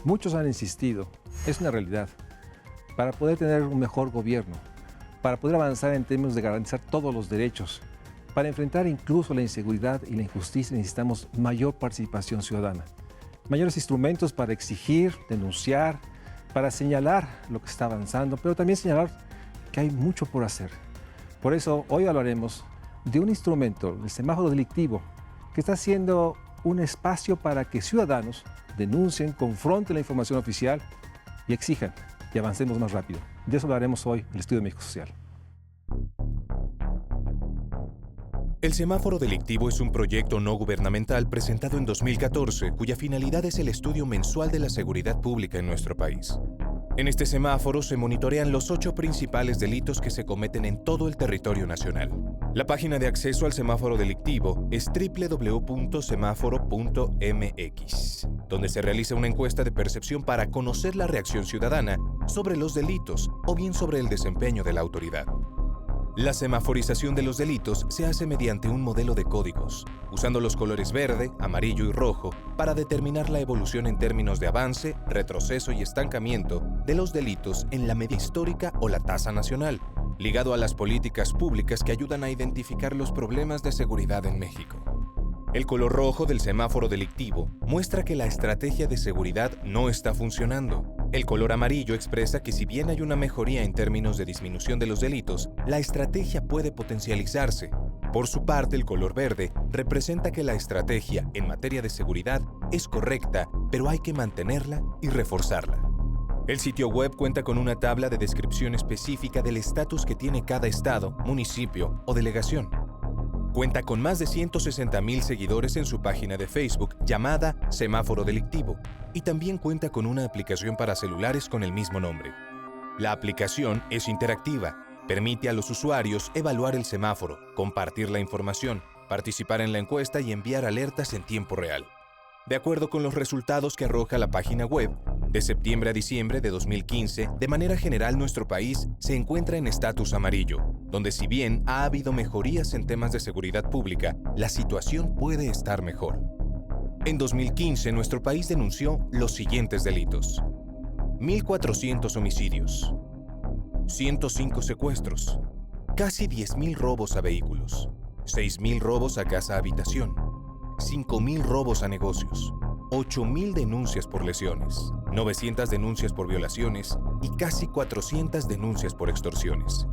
Muchos han insistido, es una realidad, para poder tener un mejor gobierno, para poder avanzar en términos de garantizar todos los derechos, para enfrentar incluso la inseguridad y la injusticia necesitamos mayor participación ciudadana, mayores instrumentos para exigir, denunciar, para señalar lo que está avanzando, pero también señalar que hay mucho por hacer. Por eso hoy hablaremos de un instrumento, el semáforo delictivo, que está siendo un espacio para que ciudadanos denuncien, confronten la información oficial y exijan que avancemos más rápido. De eso hablaremos hoy en el Estudio de México Social. El semáforo delictivo es un proyecto no gubernamental presentado en 2014, cuya finalidad es el estudio mensual de la seguridad pública en nuestro país. En este semáforo se monitorean los 8 principales delitos que se cometen en todo el territorio nacional. La página de acceso al semáforo delictivo es www.semáforo.mx, donde se realiza una encuesta de percepción para conocer la reacción ciudadana sobre los delitos o bien sobre el desempeño de la autoridad. La semaforización de los delitos se hace mediante un modelo de códigos, usando los colores verde, amarillo y rojo para determinar la evolución en términos de avance, retroceso y estancamiento de los delitos en la media histórica o la tasa nacional, ligado a las políticas públicas que ayudan a identificar los problemas de seguridad en México. El color rojo del semáforo delictivo muestra que la estrategia de seguridad no está funcionando. El color amarillo expresa que si bien hay una mejoría en términos de disminución de los delitos, la estrategia puede potencializarse. Por su parte, el color verde representa que la estrategia en materia de seguridad es correcta, pero hay que mantenerla y reforzarla. El sitio web cuenta con una tabla de descripción específica del estatus que tiene cada estado, municipio o delegación. Cuenta con más de 160,000 seguidores en su página de Facebook llamada Semáforo Delictivo y también cuenta con una aplicación para celulares con el mismo nombre. La aplicación es interactiva, permite a los usuarios evaluar el semáforo, compartir la información, participar en la encuesta y enviar alertas en tiempo real. De acuerdo con los resultados que arroja la página web, de septiembre a diciembre de 2015, de manera general nuestro país se encuentra en estatus amarillo, donde si bien ha habido mejorías en temas de seguridad pública, la situación puede estar mejor. En 2015, nuestro país denunció los siguientes delitos: 1,400 homicidios, 105 secuestros, casi 10,000 robos a vehículos, 6,000 robos a casa-habitación, 5,000 robos a negocios, 8,000 denuncias por lesiones, 900 denuncias por violaciones y casi 400 denuncias por extorsiones.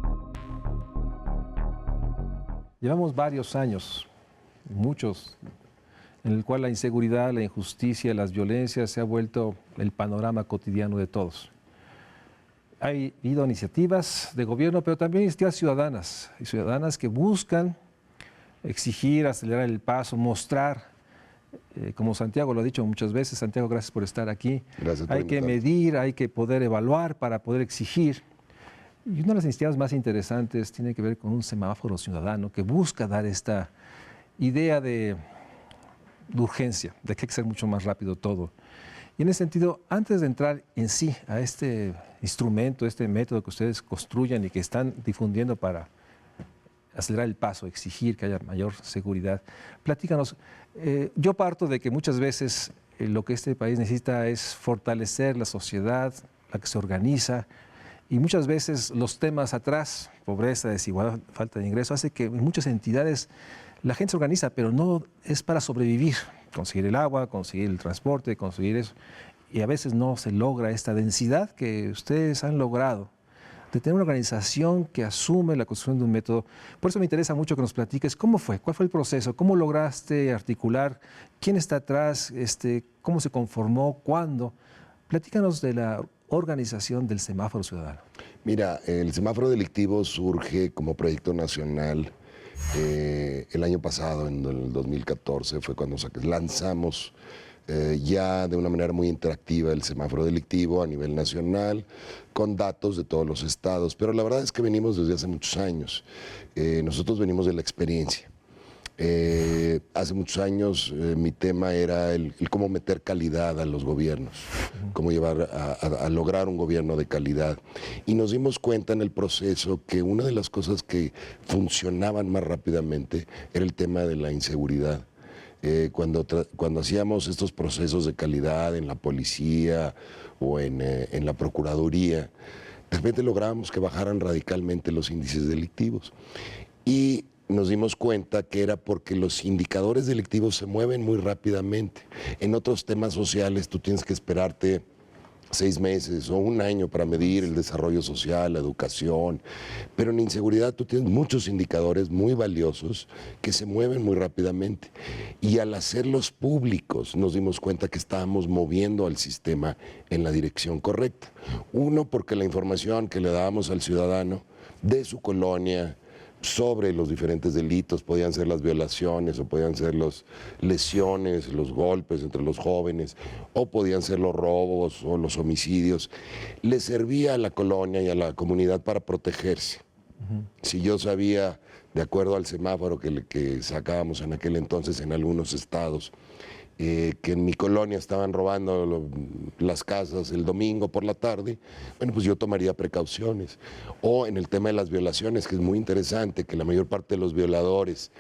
Llevamos varios años, muchos, en el cual la inseguridad, la injusticia, las violencias se ha vuelto el panorama cotidiano de todos. Ha habido iniciativas de gobierno, pero también iniciativas ciudadanas que buscan exigir, acelerar el paso, mostrar. Como Santiago lo ha dicho muchas veces, Santiago, gracias por estar aquí. Gracias por Hay que invitarme. medir, hay que poder evaluar para poder exigir. Y una de las iniciativas más interesantes tiene que ver con un semáforo ciudadano que busca dar esta idea de urgencia, de que hay que ser mucho más rápido todo. Y en ese sentido, antes de entrar en sí a este instrumento, este método que ustedes construyan y que están difundiendo para acelerar el paso, exigir que haya mayor seguridad, platícanos. Yo parto de que muchas veces lo que este país necesita es fortalecer la sociedad, la que se organiza, y muchas veces los temas atrás, pobreza, desigualdad, falta de ingreso, hace que en muchas entidades la gente se organiza, pero no es para sobrevivir, conseguir el agua, conseguir el transporte, conseguir eso, y a veces no se logra esta densidad que ustedes han logrado, de tener una organización que asume la construcción de un método. Por eso me interesa mucho que nos platiques cómo fue, cuál fue el proceso, cómo lograste articular, quién está atrás, cómo se conformó, cuándo. Platícanos de la organización del semáforo ciudadano. Mira, el semáforo delictivo surge como proyecto nacional el año pasado, en el 2014, fue cuando lanzamos ya de una manera muy interactiva el semáforo delictivo a nivel nacional, con datos de todos los estados, pero la verdad es que venimos desde hace muchos años. Nosotros venimos de la experiencia. Hace muchos años mi tema era el cómo meter calidad a los gobiernos, cómo llevar a lograr un gobierno de calidad. Y nos dimos cuenta en el proceso que una de las cosas que funcionaban más rápidamente era el tema de la inseguridad. Cuando hacíamos estos procesos de calidad en la policía o en la procuraduría, de repente lográbamos que bajaran radicalmente los índices delictivos. Y nos dimos cuenta que era porque los indicadores delictivos se mueven muy rápidamente. En otros temas sociales tú tienes que esperarte 6 meses o 1 año para medir el desarrollo social, la educación, pero en inseguridad tú tienes muchos indicadores muy valiosos que se mueven muy rápidamente. Y al hacerlos públicos nos dimos cuenta que estábamos moviendo al sistema en la dirección correcta. Uno, porque la información que le dábamos al ciudadano de su colonia, sobre los diferentes delitos, podían ser las violaciones o podían ser las lesiones, los golpes entre los jóvenes, o podían ser los robos o los homicidios, le servía a la colonia y a la comunidad para protegerse. Si yo sabía, de acuerdo al semáforo que sacábamos en aquel entonces en algunos estados, que en mi colonia estaban robando las casas el domingo por la tarde, bueno, pues yo tomaría precauciones. O en el tema de las violaciones, que es muy interesante, que la mayor parte de los violadores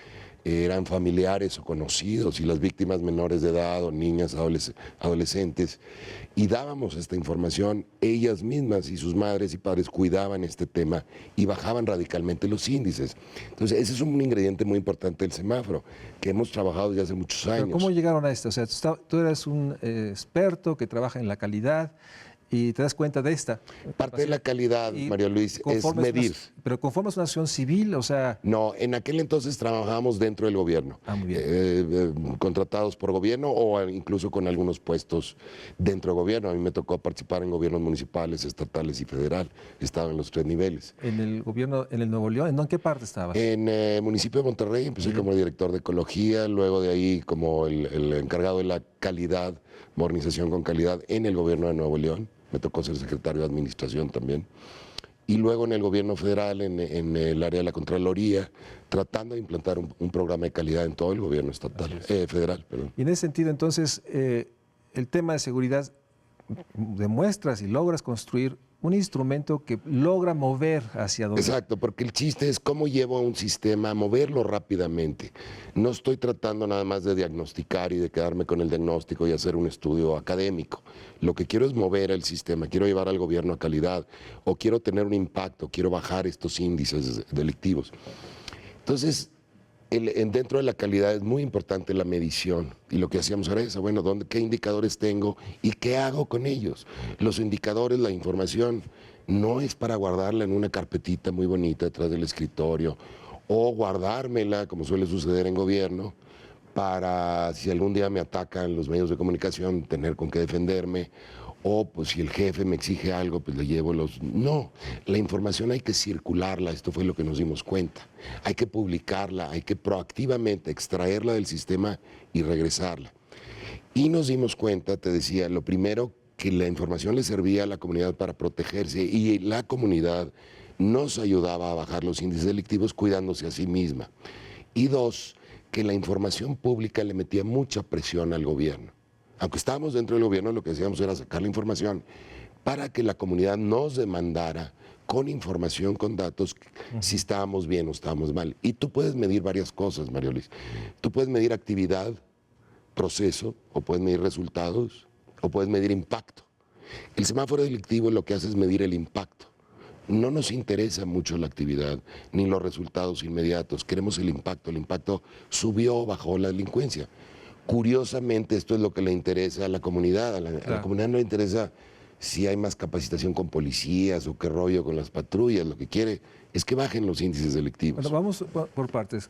eran familiares o conocidos y las víctimas menores de edad o niñas, adolescentes, y dábamos esta información, ellas mismas y sus madres y padres cuidaban este tema y bajaban radicalmente los índices. Entonces, ese es un ingrediente muy importante del semáforo, que hemos trabajado desde hace muchos años. ¿Pero cómo llegaron a esto? O sea, tú eres un experto que trabaja en la calidad y te das cuenta de esta. Parte de la calidad, Mario Luis, es medir. Pero conformas una acción civil, o sea... No, en aquel entonces trabajábamos dentro del gobierno. Ah, muy bien. Contratados por gobierno o incluso con algunos puestos dentro del gobierno. A mí me tocó participar en gobiernos municipales, estatales y federal. Estaba en los 3 niveles. ¿En el gobierno, en el Nuevo León? ¿En qué parte estabas? En el municipio de Monterrey empecé como director de ecología, luego de ahí como el encargado de la calidad, modernización con calidad en el gobierno de Nuevo León. Me tocó ser secretario de administración también. Y luego en el gobierno federal, en el área de la Contraloría, tratando de implantar un programa de calidad en todo el gobierno estatal, federal. Perdón. Y en ese sentido, entonces, el tema de seguridad, demuestras y logras construir un instrumento que logra mover hacia donde... Exacto, porque el chiste es cómo llevo a un sistema a moverlo rápidamente. No estoy tratando nada más de diagnosticar y de quedarme con el diagnóstico y hacer un estudio académico. Lo que quiero es mover el sistema, quiero llevar al gobierno a calidad o quiero tener un impacto, quiero bajar estos índices delictivos. Entonces, dentro de la calidad es muy importante la medición y lo que hacíamos era eso, bueno, ¿qué indicadores tengo y qué hago con ellos? Los indicadores, la información, no es para guardarla en una carpetita muy bonita detrás del escritorio o guardármela, como suele suceder en gobierno, para si algún día me atacan los medios de comunicación, tener con qué defenderme, o pues si el jefe me exige algo, pues le llevo los... No, la información hay que circularla, esto fue lo que nos dimos cuenta. Hay que publicarla, hay que proactivamente extraerla del sistema y regresarla. Y nos dimos cuenta, te decía, lo primero, que la información le servía a la comunidad para protegerse y la comunidad nos ayudaba a bajar los índices delictivos cuidándose a sí misma. Y 2, que la información pública le metía mucha presión al gobierno. Aunque estábamos dentro del gobierno, lo que hacíamos era sacar la información para que la comunidad nos demandara con información, con datos, si estábamos bien o estábamos mal. Y tú puedes medir varias cosas, Mario Luis. Tú puedes medir actividad, proceso, o puedes medir resultados, o puedes medir impacto. El semáforo delictivo lo que hace es medir el impacto. No nos interesa mucho la actividad ni los resultados inmediatos. Queremos el impacto. El impacto subió o bajó la delincuencia. Curiosamente, esto es lo que le interesa a la comunidad. A la comunidad no le interesa si hay más capacitación con policías o qué rollo con las patrullas. Lo que quiere es que bajen los índices delictivos. Bueno, vamos por partes.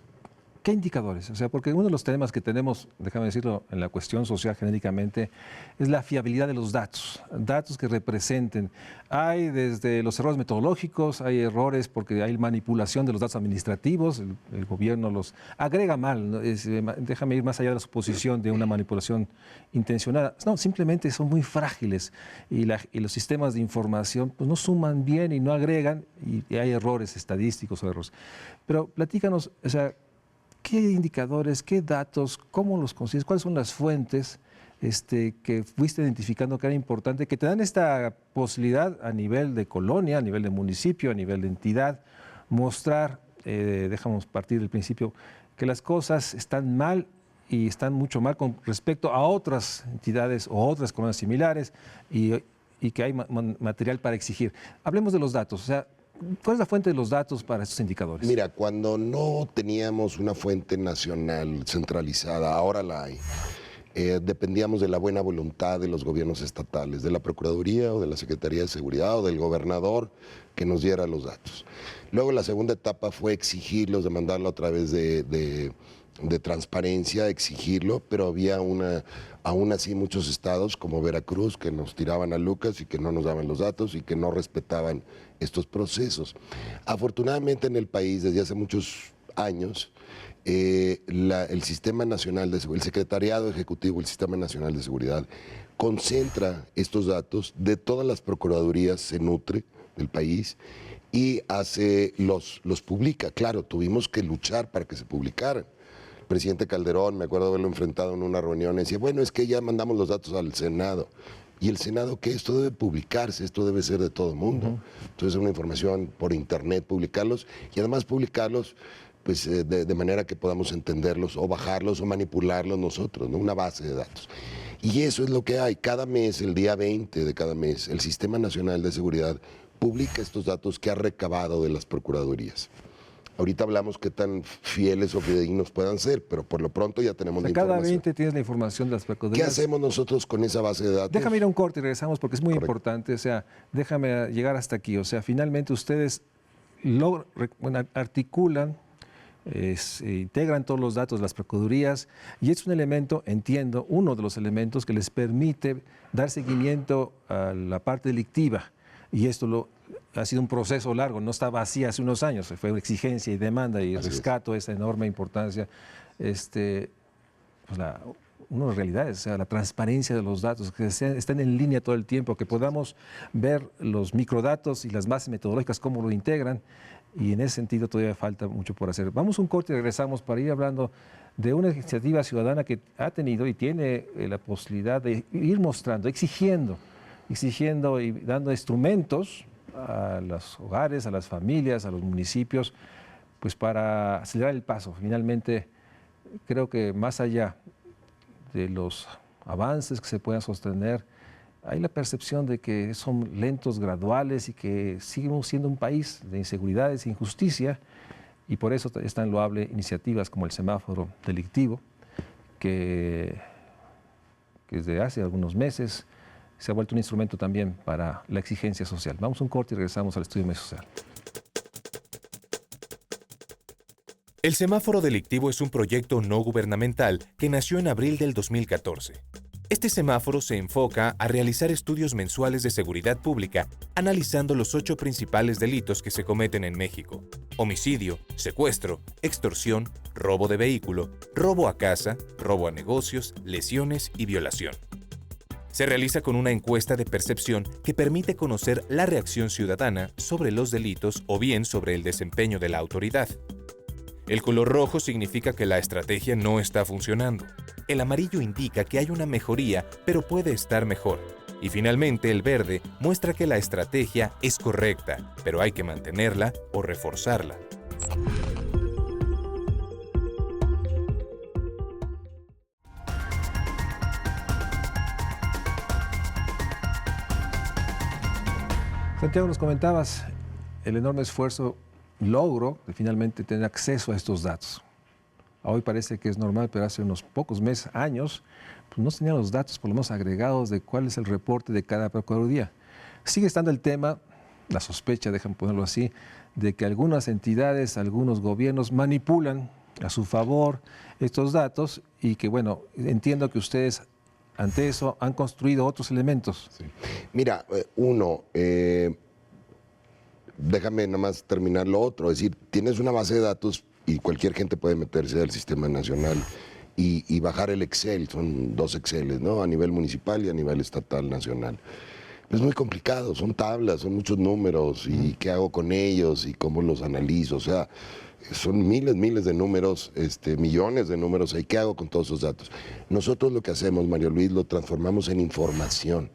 ¿Qué indicadores? O sea, porque uno de los temas que tenemos, déjame decirlo, en la cuestión social genéricamente, es la fiabilidad de los datos. Datos que representen. Hay desde los errores metodológicos, hay errores porque hay manipulación de los datos administrativos, el gobierno los agrega mal, ¿no? Déjame ir más allá de la suposición de una manipulación intencionada. No, simplemente son muy frágiles y los sistemas de información pues, no suman bien y no agregan y hay errores estadísticos o errores. Pero platícanos, o sea, ¿qué indicadores, qué datos, cómo los consigues, cuáles son las fuentes que fuiste identificando que era importante, que te dan esta posibilidad a nivel de colonia, a nivel de municipio, a nivel de entidad, mostrar, dejamos partir del principio, que las cosas están mal y están mucho mal con respecto a otras entidades o otras colonias similares y que hay material para exigir. Hablemos de los datos, o sea, ¿cuál es la fuente de los datos para estos indicadores? Mira, cuando no teníamos una fuente nacional centralizada, ahora la hay. Dependíamos de la buena voluntad de los gobiernos estatales, de la Procuraduría o de la Secretaría de Seguridad o del gobernador que nos diera los datos. Luego la segunda etapa fue exigirlos, demandarlo a través de transparencia, exigirlo, pero había aún así muchos estados como Veracruz que nos tiraban a Lucas y que no nos daban los datos y que no respetaban estos procesos. Afortunadamente en el país desde hace muchos años el Sistema Nacional de Seguridad, el Secretariado Ejecutivo del Sistema Nacional de Seguridad concentra estos datos de todas las procuradurías, se nutre del país y los publica. Claro, tuvimos que luchar para que se publicaran. El presidente Calderón, me acuerdo haberlo enfrentado en una reunión, y decía, bueno, es que ya mandamos los datos al Senado. ¿Y el Senado qué? Esto debe publicarse, esto debe ser de todo el mundo. Entonces, una información por internet, publicarlos, y además publicarlos pues, de manera que podamos entenderlos, o bajarlos, o manipularlos nosotros, ¿no? Una base de datos. Y eso es lo que hay. Cada mes, el día 20 de cada mes, el Sistema Nacional de Seguridad publica estos datos que ha recabado de las procuradurías. Ahorita hablamos qué tan fieles o fidedignos puedan ser, pero por lo pronto ya tenemos la información. Cada 20 tienes la información de las procuradurías. ¿Qué hacemos nosotros con esa base de datos? Déjame ir a un corte y regresamos porque es muy importante. O sea, déjame llegar hasta aquí. O sea, finalmente ustedes articulan, integran todos los datos de las procuradurías y es un elemento, entiendo, uno de los elementos que les permite dar seguimiento a la parte delictiva. Y esto ha sido un proceso largo, no estaba así hace unos años, fue una exigencia y demanda y rescato esa enorme importancia. Una de las realidades, o sea, la transparencia de los datos, que estén en línea todo el tiempo, que podamos ver los microdatos y las bases metodológicas, cómo lo integran, y en ese sentido todavía falta mucho por hacer. Vamos a un corte y regresamos para ir hablando de una iniciativa ciudadana que ha tenido y tiene la posibilidad de ir mostrando, exigiendo y dando instrumentos a los hogares, a las familias, a los municipios, pues para acelerar el paso. Finalmente, creo que más allá de los avances que se puedan sostener, hay la percepción de que son lentos, graduales y que seguimos siendo un país de inseguridades e injusticia, y por eso es tan loable iniciativas como el semáforo delictivo, que desde hace algunos meses se ha vuelto un instrumento también para la exigencia social. Vamos a un corte y regresamos al Estudio Medio Social. El semáforo delictivo es un proyecto no gubernamental que nació en abril del 2014. Este semáforo se enfoca a realizar estudios mensuales de seguridad pública, analizando los 8 principales delitos que se cometen en México: homicidio, secuestro, extorsión, robo de vehículo, robo a casa, robo a negocios, lesiones y violación. Se realiza con una encuesta de percepción que permite conocer la reacción ciudadana sobre los delitos o bien sobre el desempeño de la autoridad. El color rojo significa que la estrategia no está funcionando. El amarillo indica que hay una mejoría, pero puede estar mejor. Y finalmente el verde muestra que la estrategia es correcta, pero hay que mantenerla o reforzarla. Santiago, nos comentabas el enorme esfuerzo, logro de finalmente tener acceso a estos datos. Hoy parece que es normal, pero hace unos pocos meses, años, pues no tenían los datos por lo menos agregados de cuál es el reporte de cada procuraduría. Sigue estando el tema, la sospecha, déjame ponerlo así, de que algunas entidades, algunos gobiernos manipulan a su favor estos datos y que, bueno, entiendo que ustedes ante eso han construido otros elementos. Sí. Mira, déjame nada más terminar lo otro, es decir, tienes una base de datos y cualquier gente puede meterse al Sistema Nacional y bajar el Excel, son 2 Exceles, ¿no? A nivel municipal y a nivel estatal, nacional. Es muy complicado, son tablas, son muchos números, y qué hago con ellos y cómo los analizo, o sea, son miles de números, millones de números, ¿y qué hago con todos esos datos? Nosotros lo que hacemos, Mario Luis, lo transformamos en información.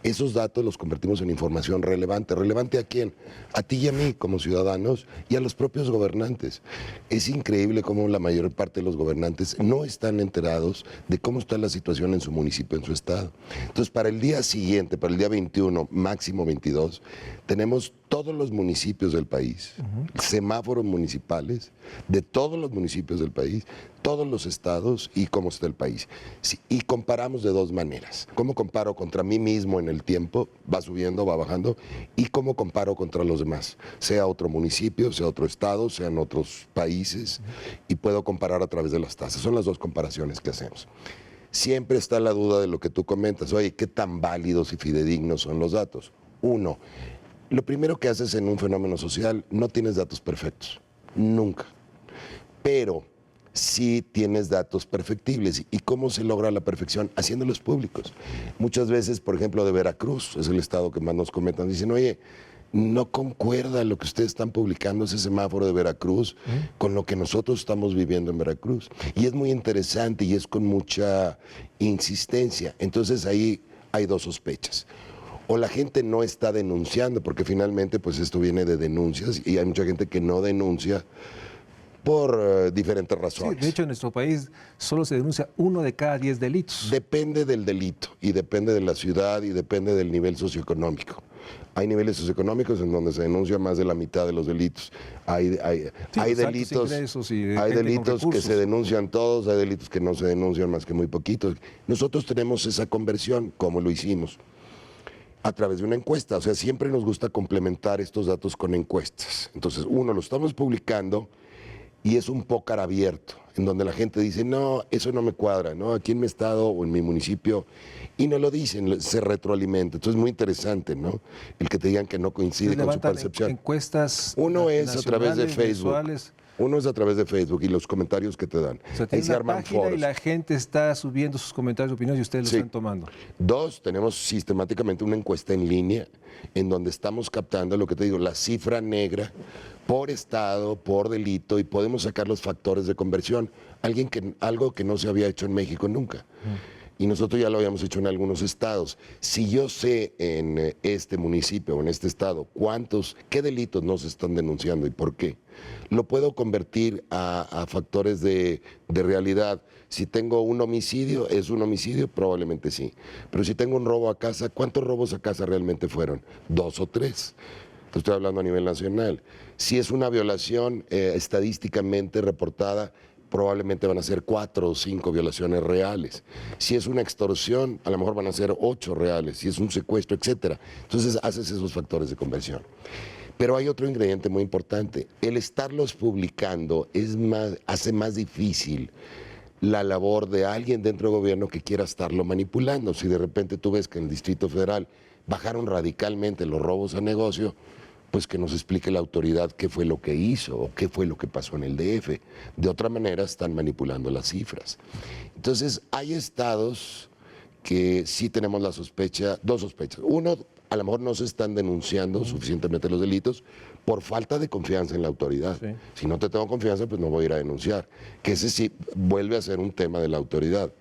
Esos datos los convertimos en información relevante. ¿Relevante a quién? A ti y a mí como ciudadanos y a los propios gobernantes. Es increíble cómo la mayor parte de los gobernantes no están enterados de cómo está la situación en su municipio, en su estado. Entonces, para el día siguiente, para el día 21, máximo 22, tenemos todos los municipios del país, semáforos municipales de todos los municipios del país, todos los estados y cómo está el país. Sí, y comparamos de dos maneras. ¿Cómo comparo contra mí mismo en el tiempo? Va subiendo, va bajando. ¿Y cómo comparo contra los demás? Sea otro municipio, sea otro estado, sean otros países. Y puedo comparar a través de las tasas. Son las dos comparaciones que hacemos. Siempre está la duda de lo que tú comentas. Oye, ¿qué tan válidos y fidedignos son los datos? Uno, lo primero que haces en un fenómeno social, no tienes datos perfectos, nunca. Pero sí tienes datos perfectibles. ¿Y cómo se logra la perfección? Haciéndolos públicos. Muchas veces, por ejemplo, de Veracruz, es el estado que más nos comentan, dicen, oye, no concuerda lo que ustedes están publicando, ese semáforo de Veracruz, con lo que nosotros estamos viviendo en Veracruz. Y es muy interesante y es con mucha insistencia. Entonces ahí hay dos sospechas. O la gente no está denunciando, porque finalmente pues esto viene de denuncias y hay mucha gente que no denuncia por diferentes razones. Sí, de hecho, en nuestro país solo se denuncia 1 de cada 10 delitos. Depende del delito y depende de la ciudad y depende del nivel socioeconómico. Hay niveles socioeconómicos en donde se denuncia más de la mitad de los delitos. Hay delitos que se denuncian todos, hay delitos que no se denuncian más que muy poquitos. Nosotros tenemos esa conversión, como lo hicimos, a través de una encuesta. O sea, siempre nos gusta complementar estos datos con encuestas. Entonces, uno, lo estamos publicando y es un pócar abierto, en donde la gente dice, no, eso no me cuadra, ¿no? Aquí en mi estado o en mi municipio, y no lo dicen, se retroalimenta. Entonces, es muy interesante, ¿no? El que te digan que no coincide con su percepción. Encuestas uno es a través de Facebook. Visuales. Uno es a través de Facebook y los comentarios que te dan. O sea, tiene una página y la gente está subiendo sus comentarios, opiniones y ustedes los están tomando. Dos, tenemos sistemáticamente una encuesta en línea en donde estamos captando, lo que te digo, la cifra negra por estado, por delito y podemos sacar los factores de conversión. Algo que no se había hecho en México nunca. Y nosotros ya lo habíamos hecho en algunos estados. Si yo sé en este municipio o en este estado qué delitos no se están denunciando y por qué, lo puedo convertir a factores de realidad. Si tengo un homicidio, ¿es un homicidio? Probablemente sí. Pero si tengo un robo a casa, ¿cuántos robos a casa realmente fueron? 2 o 3. Estoy hablando a nivel nacional. Si es una violación estadísticamente reportada, probablemente van a ser 4 o 5 violaciones reales. Si es una extorsión, a lo mejor van a ser 8 reales. Si es un secuestro, etcétera. Entonces haces esos factores de conversión. Pero hay otro ingrediente muy importante. El estarlos publicando hace más difícil la labor de alguien dentro del gobierno que quiera estarlo manipulando. Si de repente tú ves que en el Distrito Federal bajaron radicalmente los robos a negocio, pues que nos explique la autoridad qué fue lo que hizo o qué fue lo que pasó en el DF. De otra manera están manipulando las cifras. Entonces hay estados que sí tenemos la sospecha, dos sospechas. Uno, a lo mejor no se están denunciando suficientemente los delitos por falta de confianza en la autoridad. Sí. Si no te tengo confianza, pues no voy a ir a denunciar. Que ese sí vuelve a ser un tema de la autoridad.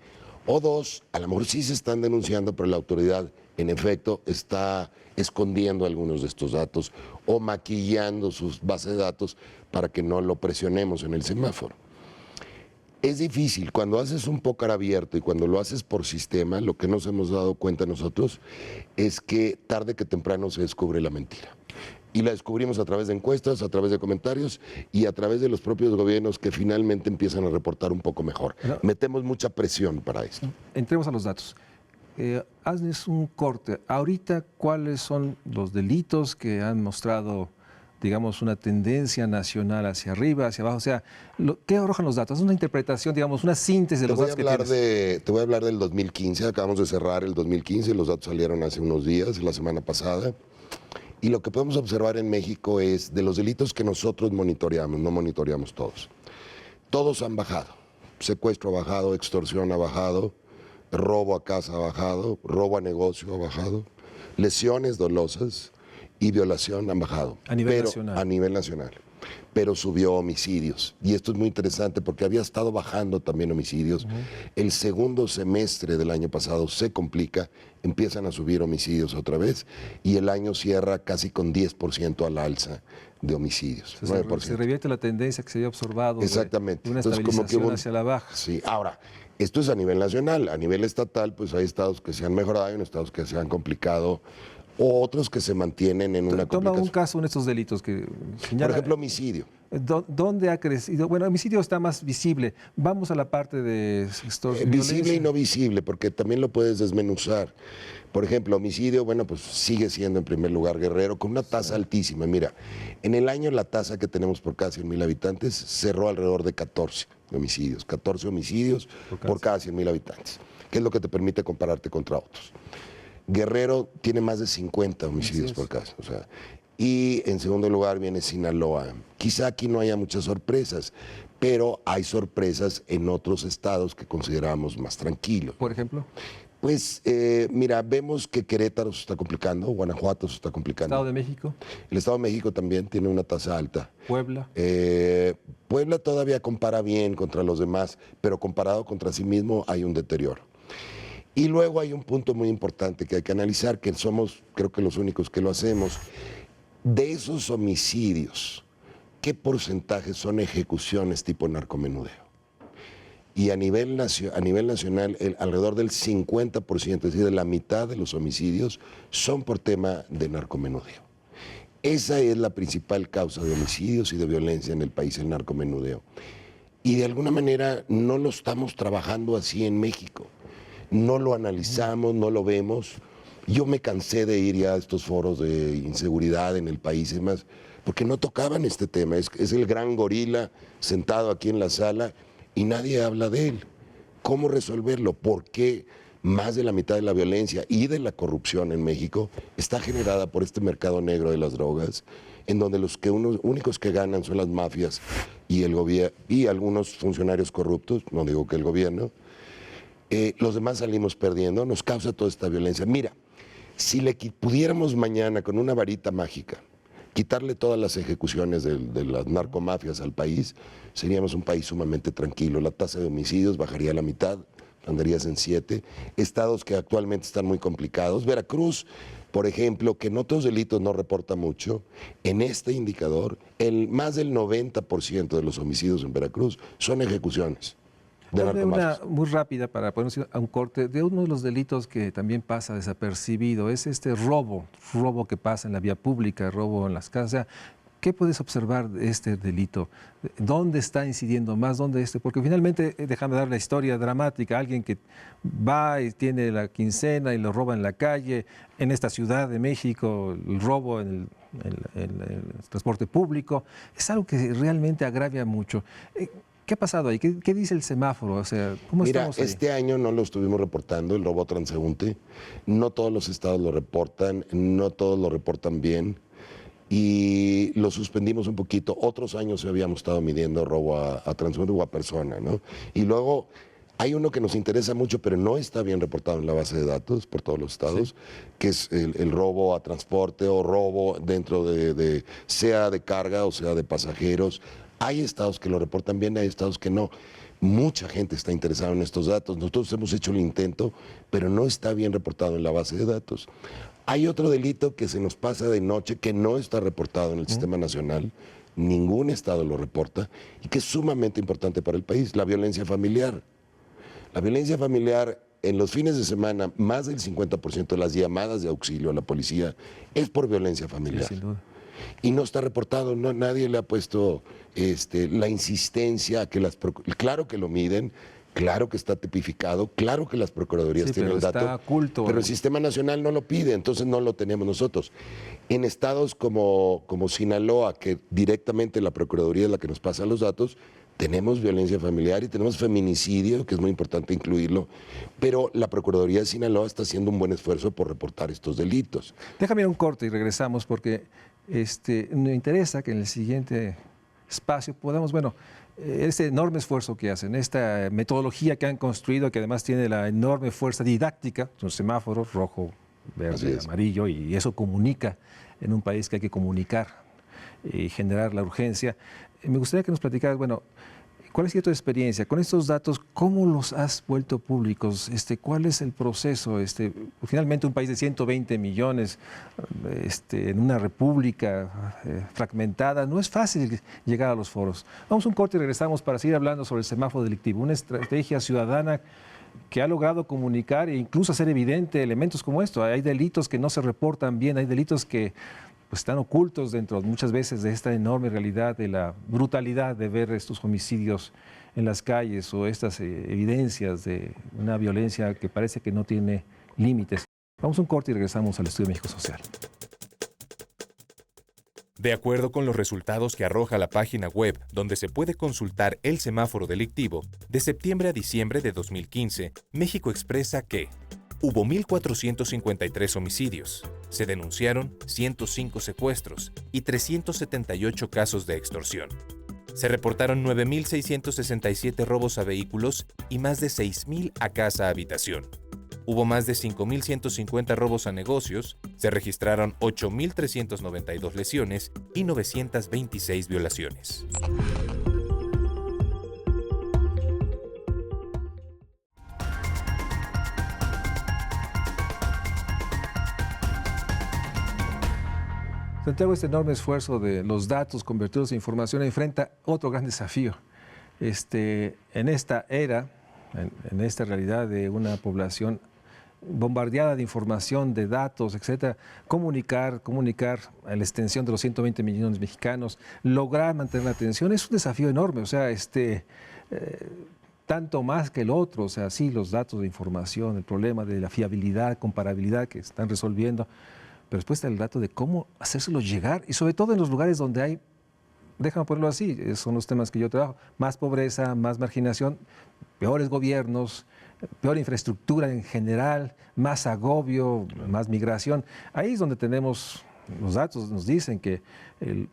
O dos, a lo mejor sí se están denunciando, pero la autoridad en efecto está escondiendo algunos de estos datos o maquillando sus bases de datos para que no lo presionemos en el semáforo. Es difícil, cuando haces un pócar abierto y cuando lo haces por sistema, lo que nos hemos dado cuenta nosotros es que tarde que temprano se descubre la mentira. Y la descubrimos a través de encuestas, a través de comentarios y a través de los propios gobiernos que finalmente empiezan a reportar un poco mejor. Metemos mucha presión para esto. Entremos a los datos. Hazles un corte. Ahorita, ¿cuáles son los delitos que han mostrado, digamos, una tendencia nacional hacia arriba, hacia abajo? O sea, ¿qué arrojan los datos? Es una interpretación, digamos, una síntesis de los datos que tienes. Te voy a hablar del 2015. Acabamos de cerrar el 2015. Los datos salieron hace unos días, la semana pasada. Y lo que podemos observar en México es de los delitos que nosotros monitoreamos, no monitoreamos todos. Todos han bajado. Secuestro ha bajado, extorsión ha bajado, robo a casa ha bajado, robo a negocio ha bajado, lesiones dolosas y violación han bajado. A nivel nacional. A nivel nacional. pero subió homicidios. Y esto es muy interesante porque había estado bajando también homicidios. El segundo semestre del año pasado se complica, empiezan a subir homicidios otra vez y el año cierra casi con 10% al alza de homicidios. O sea, se revierte la tendencia que se había observado. Exactamente. De una Entonces, estabilización hacia la baja. Sí, ahora, esto es a nivel nacional. A nivel estatal, pues hay estados que se han mejorado, hay estados que se han complicado, o otros que se mantienen en una Toma complicación. un caso en estos delitos que señala. Por ejemplo, homicidio. ¿Dónde ha crecido? Bueno, el homicidio está más visible. Vamos a la parte de extorsión. Visible y no visible, porque también lo puedes desmenuzar. Por ejemplo, homicidio, bueno, pues sigue siendo en primer lugar Guerrero, con una tasa altísima. Mira, en el año la tasa que tenemos por cada 100,000 habitantes cerró alrededor de 14 homicidios. 14 homicidios por cada 100,000 habitantes, que es lo que te permite compararte contra otros. Guerrero tiene más de 50 homicidios por caso. O sea, y en segundo lugar viene Sinaloa. Quizá aquí no haya muchas sorpresas, pero hay sorpresas en otros estados que consideramos más tranquilos. Por ejemplo. Pues mira, vemos que Querétaro se está complicando, Guanajuato se está complicando. ¿Estado de México? El Estado de México también tiene una tasa alta. ¿Puebla? Puebla todavía compara bien contra los demás, pero comparado contra sí mismo hay un deterioro. Y luego hay un punto muy importante que hay que analizar, que somos creo que los únicos que lo hacemos. De esos homicidios, ¿qué porcentaje son ejecuciones tipo narcomenudeo? Y a nivel nacional, alrededor del 50%, es decir, de la mitad de los homicidios, son por tema de narcomenudeo. Esa es la principal causa de homicidios y de violencia en el país, el narcomenudeo. Y de alguna manera no lo estamos trabajando así en México. No lo analizamos, no lo vemos. Yo me cansé de ir ya a estos foros de inseguridad en el país y demás, porque no tocaban este tema. Es el gran gorila sentado aquí en la sala y nadie habla de él. ¿Cómo resolverlo? ¿Por qué más de la mitad de la violencia y de la corrupción en México está generada por este mercado negro de las drogas, en donde los únicos que ganan son las mafias y el gobierno y algunos funcionarios corruptos, no digo que el gobierno? Los demás salimos perdiendo, nos causa toda esta violencia. Mira, si le pudiéramos mañana con una varita mágica quitarle todas las ejecuciones de las narcomafias al país, seríamos un país sumamente tranquilo. La tasa de homicidios bajaría a la mitad, andarías en 7. Estados que actualmente están muy complicados. Veracruz, por ejemplo, que en otros delitos no reporta mucho, en este indicador, más del 90% de los homicidios en Veracruz son ejecuciones. Una muy rápida para ponernos a un corte de uno de los delitos que también pasa desapercibido, es este robo que pasa en la vía pública, robo en las casas. ¿Qué puedes observar de este delito? ¿Dónde está incidiendo más? Porque finalmente, déjame dar la historia dramática, alguien que va y tiene la quincena y lo roba en la calle, en esta Ciudad de México, el robo en el transporte público, es algo que realmente agravia mucho. ¿Qué ha pasado ahí? ¿Qué dice el semáforo? O sea, ¿cómo estamos ahí? Este año no lo estuvimos reportando, el robo transeúnte. No todos los estados lo reportan, no todos lo reportan bien. Y lo suspendimos un poquito. Otros años habíamos estado midiendo robo a transeúnte o a persona, ¿no? Y luego hay uno que nos interesa mucho, pero no está bien reportado en la base de datos por todos los estados, sí, que es el robo a transporte o robo dentro sea de carga o sea de pasajeros. Hay estados que lo reportan bien, hay estados que no. Mucha gente está interesada en estos datos. Nosotros hemos hecho el intento, pero no está bien reportado en la base de datos. Hay otro delito que se nos pasa de noche que no está reportado en el sistema nacional. Ningún estado lo reporta y que es sumamente importante para el país, la violencia familiar. La violencia familiar en los fines de semana, más del 50% de las llamadas de auxilio a la policía es por violencia familiar. Sí, sin duda. Y no está reportado, nadie le ha puesto la insistencia a que claro que lo miden, claro que está tipificado, claro que las procuradurías tienen el dato, está oculto, pero el sistema nacional no lo pide, entonces no lo tenemos nosotros. En estados como Sinaloa, que directamente la procuraduría es la que nos pasa los datos, tenemos violencia familiar y tenemos feminicidio, que es muy importante incluirlo, pero la Procuraduría de Sinaloa está haciendo un buen esfuerzo por reportar estos delitos. Déjame ir un corte y regresamos porque me interesa que en el siguiente espacio podamos, este enorme esfuerzo que hacen, esta metodología que han construido, que además tiene la enorme fuerza didáctica, son semáforos rojo, verde, amarillo, y eso comunica en un país que hay que comunicar. y generar la urgencia. Me gustaría que nos platicaras, bueno, ¿cuál ha sido tu experiencia con estos datos? ¿Cómo los has vuelto públicos? ¿Cuál es el proceso? Finalmente un país de 120 millones en una república fragmentada, no es fácil llegar a los foros. Vamos a un corte y regresamos para seguir hablando sobre el semáforo delictivo, una estrategia ciudadana que ha logrado comunicar e incluso hacer evidente elementos como esto. Hay delitos que no se reportan bien, hay delitos que pues, están ocultos dentro muchas veces de esta enorme realidad de la brutalidad de ver estos homicidios en las calles o estas evidencias de una violencia que parece que no tiene límites. Vamos a un corte y regresamos al Estudio México Social. De acuerdo con los resultados que arroja la página web donde se puede consultar el semáforo delictivo, de septiembre a diciembre de 2015, México expresa que hubo 1.453 homicidios, se denunciaron 105 secuestros y 378 casos de extorsión. Se reportaron 9.667 robos a vehículos y más de 6.000 a casa-habitación. Hubo más de 5.150 robos a negocios, se registraron 8.392 lesiones y 926 violaciones. Santiago, este enorme esfuerzo de los datos convertidos en información enfrenta otro gran desafío. En esta era, en esta realidad de una población bombardeada de información, de datos, etcétera, comunicar a la extensión de los 120 millones mexicanos, lograr mantener la atención, es un desafío enorme, o sea, tanto más que el otro, o sea, sí, los datos de información, el problema de la fiabilidad, comparabilidad que están resolviendo, pero después está el dato de cómo hacérselo llegar, y sobre todo en los lugares donde hay, déjame ponerlo así, son los temas que yo trabajo, más pobreza, más marginación, peores gobiernos, peor infraestructura en general, más agobio, más migración. Ahí es donde tenemos, los datos nos dicen que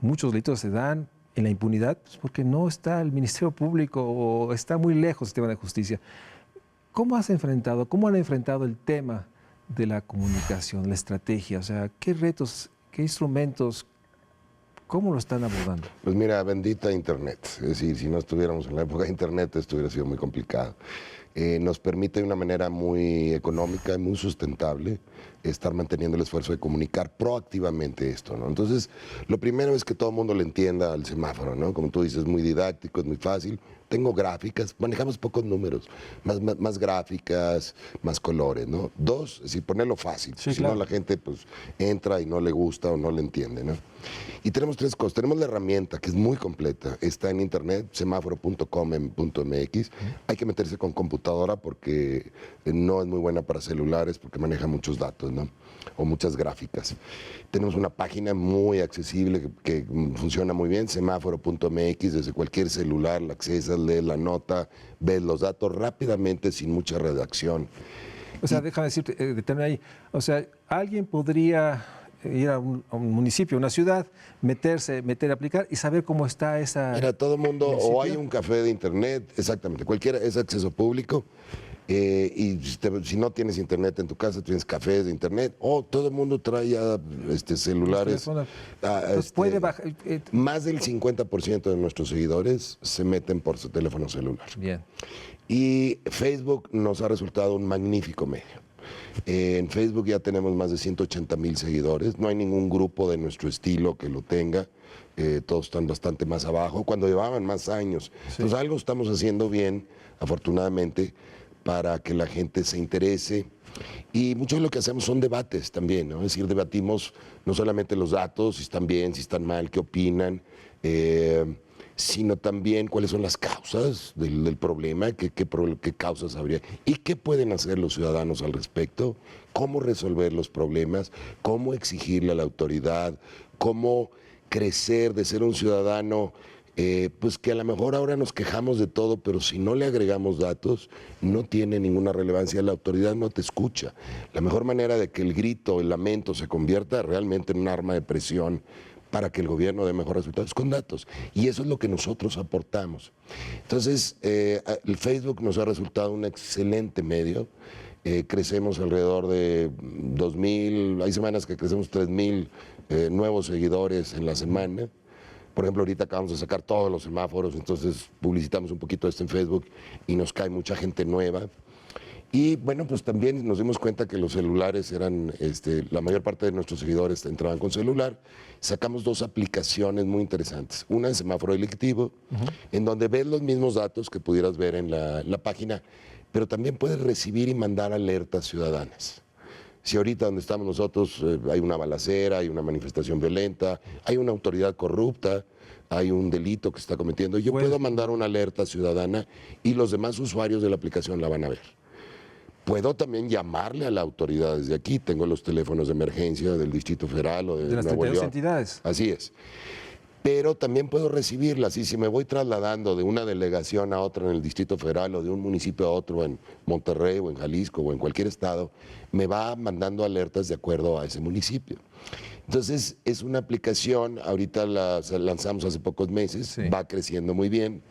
muchos delitos se dan en la impunidad pues porque no está el Ministerio Público o está muy lejos el sistema de justicia. ¿Cómo han enfrentado el tema de la comunicación, la estrategia? O sea, ¿qué retos, qué instrumentos, cómo lo están abordando? Pues mira, bendita Internet. Es decir, si no estuviéramos en la época de Internet, esto hubiera sido muy complicado. Nos permite de una manera muy económica y muy sustentable estar manteniendo el esfuerzo de comunicar proactivamente esto, ¿no? Entonces, lo primero es que todo el mundo le entienda al semáforo, ¿no? Como tú dices, es muy didáctico, es muy fácil. Tengo gráficas, manejamos pocos números, más gráficas, más colores, ¿no? Dos, es decir, ponerlo fácil, sí, si claro. no la gente pues entra y no le gusta o no le entiende, ¿no? Y tenemos tres cosas. Tenemos la herramienta que es muy completa, está en internet, semáforo.com.mx. Hay que meterse con computadora porque no es muy buena para celulares porque maneja muchos datos, ¿no? O muchas gráficas. Tenemos una página muy accesible que funciona muy bien, semáforo.mx, desde cualquier celular la accesas, lees la nota, ves los datos rápidamente sin mucha redacción. O sea, déjame decirte, detenerme ahí. O sea, alguien podría ir a un municipio, a una ciudad, meter, aplicar y saber cómo está esa... Mira, todo el mundo, municipio. o hay un café de internet, exactamente, cualquiera es acceso público, y si no tienes internet en tu casa, tienes cafés de internet, o todo el mundo trae ya celulares. Entonces puede bajar... Más del 50% de nuestros seguidores se meten por su teléfono celular. Bien. Y Facebook nos ha resultado un magnífico medio. En Facebook ya tenemos más de 180,000 seguidores. No hay ningún grupo de nuestro estilo que lo tenga. Todos están bastante más abajo, cuando llevaban más años. Sí. Entonces algo estamos haciendo bien, afortunadamente, para que la gente se interese. Y mucho de lo que hacemos son debates también, ¿no? Es decir, debatimos no solamente los datos, si están bien, si están mal, qué opinan, sino también cuáles son las causas del problema, qué causas habría y qué pueden hacer los ciudadanos al respecto, cómo resolver los problemas, cómo exigirle a la autoridad, cómo crecer de ser un ciudadano pues que a lo mejor ahora nos quejamos de todo, pero si no le agregamos datos, no tiene ninguna relevancia, la autoridad no te escucha. La mejor manera de que el grito, el lamento se convierta realmente en un arma de presión para que el gobierno dé mejores resultados con datos. Y eso es lo que nosotros aportamos. Entonces, el Facebook nos ha resultado un excelente medio. Crecemos alrededor de 2,000, hay semanas que crecemos 3,000 nuevos seguidores en la semana. Por ejemplo, ahorita acabamos de sacar todos los semáforos, entonces publicitamos un poquito esto en Facebook y nos cae mucha gente nueva. Y bueno, pues también nos dimos cuenta que los celulares eran, la mayor parte de nuestros seguidores entraban con celular. Sacamos 2 aplicaciones muy interesantes. Una es semáforo delictivo, en donde ves los mismos datos que pudieras ver en la página, pero también puedes recibir y mandar alertas ciudadanas. Si ahorita donde estamos nosotros hay una balacera, hay una manifestación violenta, hay una autoridad corrupta, hay un delito que se está cometiendo, yo puedo mandar una alerta ciudadana y los demás usuarios de la aplicación la van a ver. Puedo también llamarle a la autoridad desde aquí. Tengo los teléfonos de emergencia del Distrito Federal o de las Nuevo 32 León. entidades. Así es. Pero también puedo recibirlas. Y si me voy trasladando de una delegación a otra en el Distrito Federal o de un municipio a otro en Monterrey o en Jalisco o en cualquier estado, me va mandando alertas de acuerdo a ese municipio. Entonces, es una aplicación, ahorita la lanzamos hace pocos meses, Sí. va creciendo muy bien.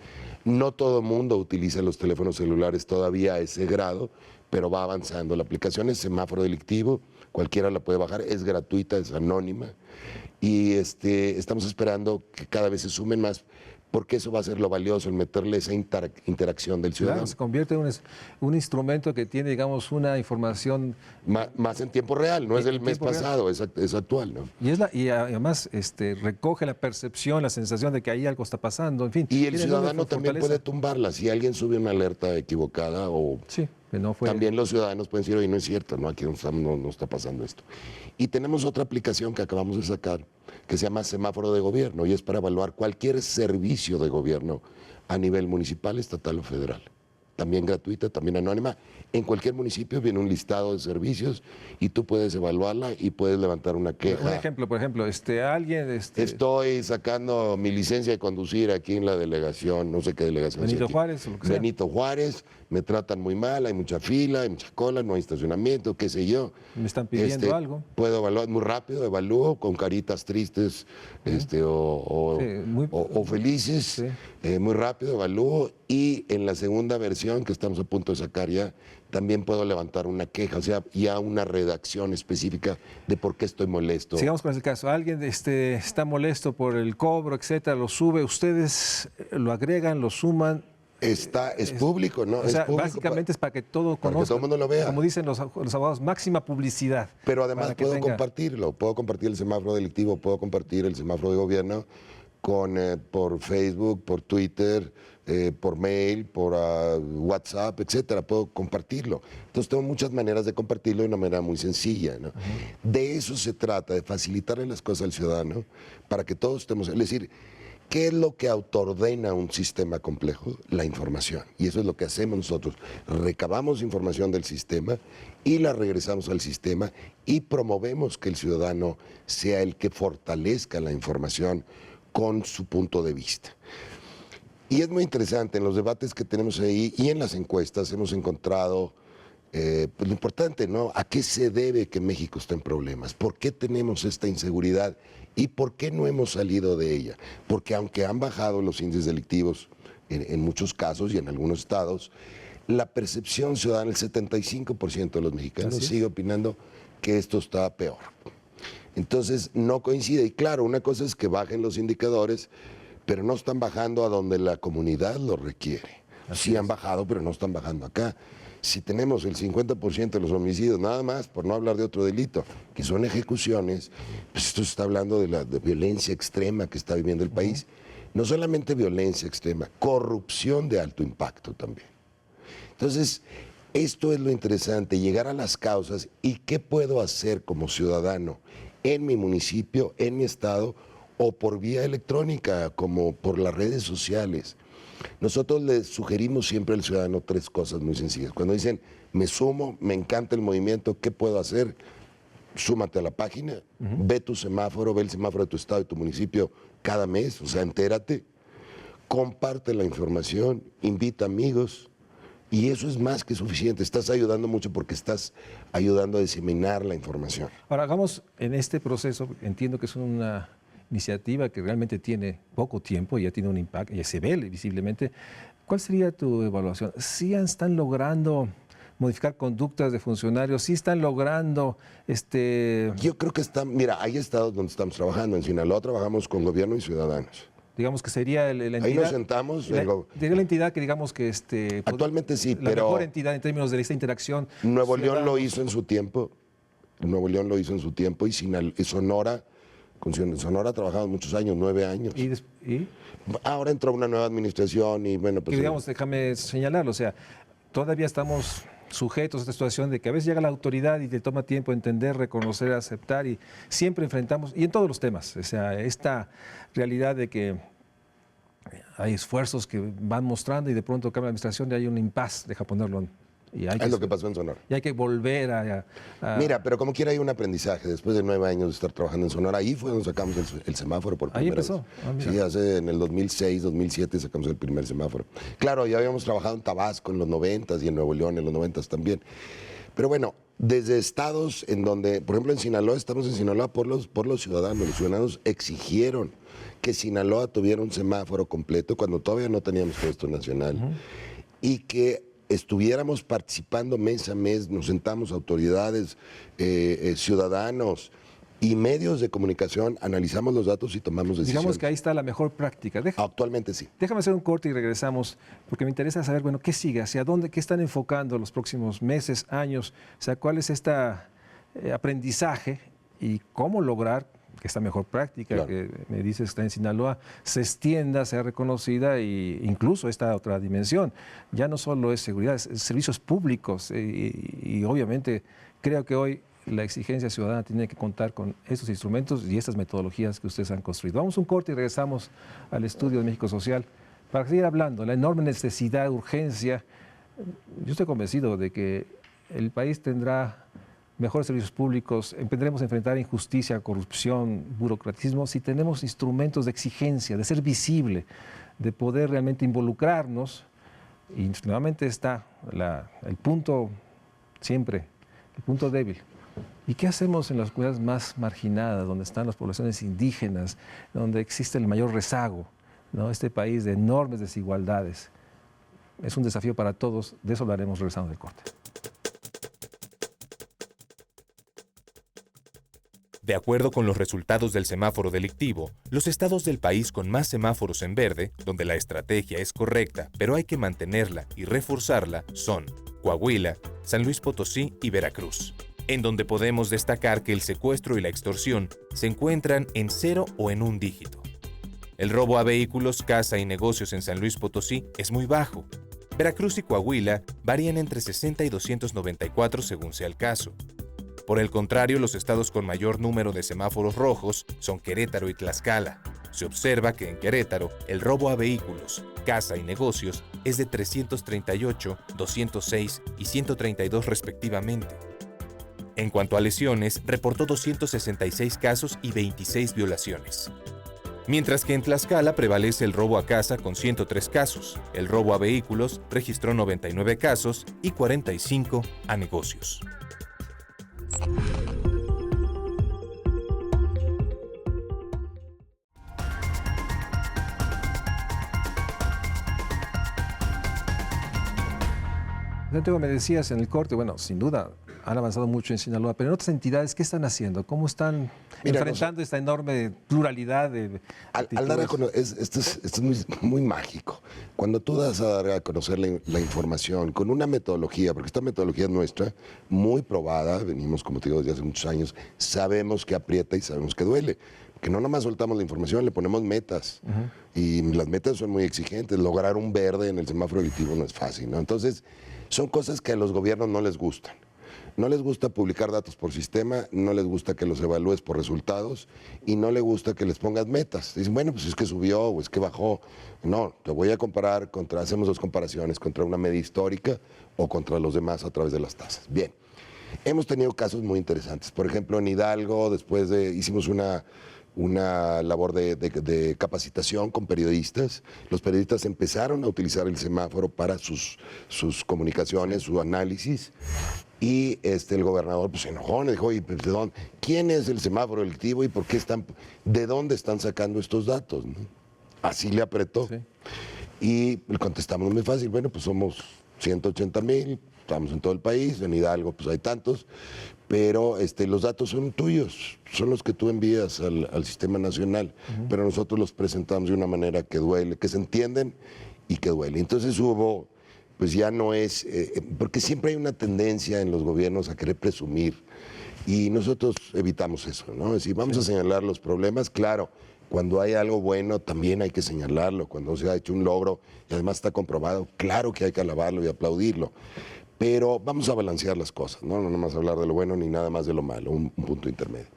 No todo el mundo utiliza los teléfonos celulares todavía a ese grado, pero va avanzando. La aplicación es semáforo delictivo, cualquiera la puede bajar, es gratuita, es anónima. Y estamos esperando que cada vez se sumen más, porque eso va a ser lo valioso, el meterle esa interacción del ciudadano. Claro, se convierte en un instrumento que tiene, digamos, una información. Más en tiempo real, no es del mes pasado, es actual, ¿no? Y además recoge la percepción, la sensación de que ahí algo está pasando, en fin. Y el tiene ciudadano enorme también fortaleza. puede tumbarla. Si alguien sube una alerta equivocada o Sí, que no fue. también los ciudadanos pueden decir, oye, no es cierto, ¿no? Aquí no está pasando esto. Y tenemos otra aplicación que acabamos de sacar que se llama Semáforo de Gobierno y es para evaluar cualquier servicio de gobierno a nivel municipal, estatal o federal. También gratuita, también anónima. En cualquier municipio viene un listado de servicios y tú puedes evaluarla y puedes levantar una queja. Un ejemplo, por ejemplo, alguien. Estoy sacando mi licencia de conducir aquí en la delegación, no sé qué delegación. Benito aquí. Juárez, o lo que sea. Benito Juárez, me tratan muy mal, hay mucha fila, hay mucha cola, no hay estacionamiento, qué sé yo. Me están pidiendo algo. Puedo evaluar muy rápido, evalúo con caritas tristes o felices, Sí. muy rápido evalúo y en la segunda versión que estamos a punto de sacar ya, también puedo levantar una queja, o sea, ya una redacción específica de por qué estoy molesto. Sigamos con ese caso. Alguien está molesto por el cobro, etcétera, lo sube, ustedes lo agregan, lo suman. Es público, ¿no? O sea, es público básicamente es para que todo para conozca. que todo el mundo lo vea. Como dicen los abogados, máxima publicidad. Pero además para que puedo tenga. compartirlo, puedo compartir el semáforo delictivo, puedo compartir el semáforo de gobierno por Facebook, por Twitter, por mail, por WhatsApp, etcétera. Puedo compartirlo. Entonces tengo muchas maneras de compartirlo de una manera muy sencilla, ¿no? De eso se trata, de facilitarle las cosas al ciudadano para que todos estemos, es decir, ¿qué es lo que autoordena un sistema complejo? La información. Y eso es lo que hacemos nosotros. Recabamos información del sistema y la regresamos al sistema y promovemos que el ciudadano sea el que fortalezca la información con su punto de vista. Y es muy interesante, en los debates que tenemos ahí y en las encuestas hemos encontrado pues lo importante, ¿no? ¿A qué se debe que México esté en problemas? ¿Por qué tenemos esta inseguridad? ¿Y por qué no hemos salido de ella? Porque aunque han bajado los índices delictivos en muchos casos y en algunos estados, la percepción ciudadana, el 75% de los mexicanos sigue opinando que esto está peor. Entonces no coincide. Y claro, una cosa es que bajen los indicadores, pero no están bajando a donde la comunidad lo requiere. Sí han bajado, pero no están bajando acá. Si tenemos el 50% de los homicidios, nada más, por no hablar de otro delito, que son ejecuciones, pues esto se está hablando de la violencia extrema que está viviendo el país. No solamente violencia extrema, corrupción de alto impacto también. Entonces, esto es lo interesante, llegar a las causas y qué puedo hacer como ciudadano en mi municipio, en mi estado, o por vía electrónica, como por las redes sociales. Nosotros le sugerimos siempre al ciudadano 3 cosas muy sencillas. Cuando dicen, me sumo, me encanta el movimiento, ¿qué puedo hacer? Súmate a la página, ve tu semáforo, ve el semáforo de tu estado y tu municipio cada mes, o sea, entérate, comparte la información, invita amigos, y eso es más que suficiente. Estás ayudando mucho porque estás ayudando a diseminar la información. Ahora, hagamos en este proceso, entiendo que es una iniciativa que realmente tiene poco tiempo, ya tiene un impacto, ya se ve visiblemente. ¿Cuál sería tu evaluación? ¿Sí están logrando modificar conductas de funcionarios? ¿Sí están logrando Yo creo que mira, hay estados donde estamos trabajando. En Sinaloa trabajamos con gobierno y ciudadanos. digamos que sería la entidad. Ahí nos sentamos. Sería la entidad que digamos que actualmente sí, la pero mejor entidad en términos de esta interacción. Nuevo León lo hizo en su tiempo. Nuevo León lo hizo en su tiempo y Sonora, con Sonora trabajamos muchos años, 9 años. ¿Y? Ahora entró una nueva administración y bueno, pues... Y digamos, déjame señalarlo, o sea, todavía estamos sujetos a esta situación de que a veces llega la autoridad y te toma tiempo entender, reconocer, aceptar y siempre enfrentamos, y en todos los temas, o sea, esta realidad de que hay esfuerzos que van mostrando y de pronto cambia la administración y hay un impasse, deja ponerlo. Y hay es lo que pasó en Sonora. Y hay que volver a... Mira, pero como quiera hay un aprendizaje. Después de 9 años de estar trabajando en Sonora, ahí fue donde sacamos el semáforo por primera vez. Ahí empezó. Sí, en el 2006, 2007 sacamos el primer semáforo. Claro, ya habíamos trabajado en Tabasco en los 90s y en Nuevo León en los 90s también. Pero bueno, desde estados en donde, por ejemplo en Sinaloa, estamos en Sinaloa por los ciudadanos. Los ciudadanos exigieron que Sinaloa tuviera un semáforo completo cuando todavía no teníamos puesto nacional. Y que estuviéramos participando mes a mes, nos sentamos autoridades, ciudadanos y medios de comunicación, analizamos los datos y tomamos decisiones. Digamos que ahí está la mejor práctica. Actualmente sí. Déjame hacer un corte y regresamos, porque me interesa saber, bueno, ¿qué sigue? ¿Hacia dónde? ¿Qué están enfocando los próximos meses, años? O sea, ¿cuál es este aprendizaje y cómo lograr que esta mejor práctica, claro, que me dices está en Sinaloa, se extienda, sea reconocida e incluso esta otra dimensión? Ya no solo es seguridad, es servicios públicos y obviamente creo que hoy la exigencia ciudadana tiene que contar con estos instrumentos y estas metodologías que ustedes han construido. Vamos a un corte y regresamos al estudio de México Social para seguir hablando de la enorme necesidad, urgencia. Yo estoy convencido de que el país tendrá mejores servicios públicos, empezaremos a enfrentar injusticia, corrupción, burocratismo, si tenemos instrumentos de exigencia, de ser visible, de poder realmente involucrarnos. Y nuevamente está el punto siempre, el punto débil. ¿Y qué hacemos en las comunidades más marginadas, donde están las poblaciones indígenas, donde existe el mayor rezago, ¿no? Este país de enormes desigualdades. Es un desafío para todos, de eso hablaremos regresando del corte. De acuerdo con los resultados del semáforo delictivo, los estados del país con más semáforos en verde, donde la estrategia es correcta, pero hay que mantenerla y reforzarla, son Coahuila, San Luis Potosí y Veracruz, en donde podemos destacar que el secuestro y la extorsión se encuentran en 0 o en un dígito. El robo a vehículos, casa y negocios en San Luis Potosí es muy bajo. Veracruz y Coahuila varían entre 60 y 294 según sea el caso. Por el contrario, los estados con mayor número de semáforos rojos son Querétaro y Tlaxcala. Se observa que en Querétaro el robo a vehículos, casa y negocios es de 338, 206 y 132 respectivamente. En cuanto a lesiones, reportó 266 casos y 26 violaciones. Mientras que en Tlaxcala prevalece el robo a casa con 103 casos, el robo a vehículos registró 99 casos y 45 a negocios. Santiago, me decías en el corte, bueno, sin duda han avanzado mucho en Sinaloa, pero en otras entidades, ¿qué están haciendo? ¿Cómo están enfrentando esta enorme pluralidad de actitudes? Esto es muy mágico. Cuando tú das a dar a conocer la información con una metodología, porque esta metodología es nuestra, muy probada, venimos, como te digo, desde hace muchos años, sabemos que aprieta y sabemos que duele. Que no nomás soltamos la información, le ponemos metas. Y las metas son muy exigentes. Lograr un verde en el semáforo delictivo no es fácil, ¿no? Entonces, son cosas que a los gobiernos no les gustan. No les gusta publicar datos por sistema, no les gusta que los evalúes por resultados y no les gusta que les pongas metas. Dicen, bueno, pues es que subió o es que bajó. No, te voy a comparar hacemos 2 comparaciones, contra una media histórica o contra los demás a través de las tasas. Bien, hemos tenido casos muy interesantes. Por ejemplo, en Hidalgo, hicimos una labor de capacitación con periodistas. Los periodistas empezaron a utilizar el semáforo para sus comunicaciones, su análisis. Y el gobernador pues, se enojó, le dijo, oye, ¿quién es el semáforo delictivo y por qué de dónde están sacando estos datos? ¿No? Así le apretó. Sí. Y le contestamos muy fácil, bueno, pues somos 180,000, estamos en todo el país, en Hidalgo pues hay tantos, pero los datos son tuyos, son los que tú envías al sistema nacional, pero nosotros los presentamos de una manera que duele, que se entienden y que duele. Entonces hubo, pues ya no es, porque siempre hay una tendencia en los gobiernos a querer presumir, y nosotros evitamos eso, ¿no? Es decir, vamos a señalar los problemas, claro. Cuando hay algo bueno, también hay que señalarlo. Cuando se ha hecho un logro y además está comprobado, claro que hay que alabarlo y aplaudirlo. Pero vamos a balancear las cosas, ¿no? No nada más hablar de lo bueno ni nada más de lo malo, un punto intermedio.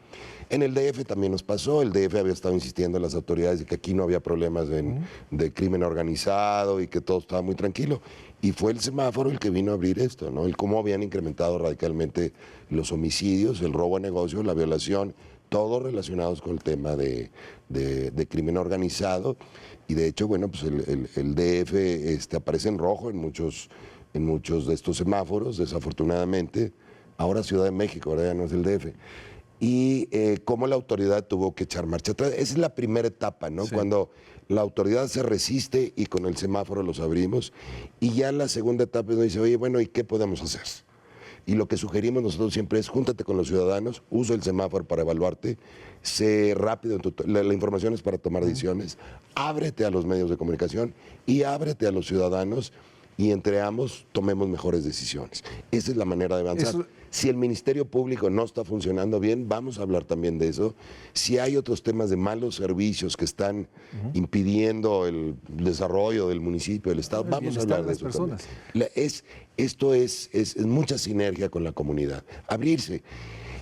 En el DF también nos pasó, el DF había estado insistiendo en las autoridades de que aquí no había problemas de crimen organizado y que todo estaba muy tranquilo. Y fue el semáforo el que vino a abrir esto, ¿no? El cómo habían incrementado radicalmente los homicidios, el robo a negocios, la violación, todos relacionados con el tema de crimen organizado. Y de hecho, bueno, pues el DF aparece en rojo en muchos de estos semáforos, desafortunadamente. Ahora Ciudad de México, ahora ya no es el DF. Y cómo la autoridad tuvo que echar marcha atrás. Esa es la primera etapa, ¿no? Sí. Cuando la autoridad se resiste y con el semáforo los abrimos. Y ya la segunda etapa nos dice, oye, bueno, ¿y qué podemos hacer? Y lo que sugerimos nosotros siempre es, júntate con los ciudadanos, usa el semáforo para evaluarte, sé rápido, la información es para tomar decisiones, ábrete a los medios de comunicación y ábrete a los ciudadanos, y entre ambos tomemos mejores decisiones. Esa es la manera de avanzar. Si el Ministerio Público no está funcionando bien, vamos a hablar también de eso. Si hay otros temas de malos servicios que están impidiendo el desarrollo del municipio, del Estado, vamos a hablar de eso también. Esto es mucha sinergia con la comunidad. Abrirse.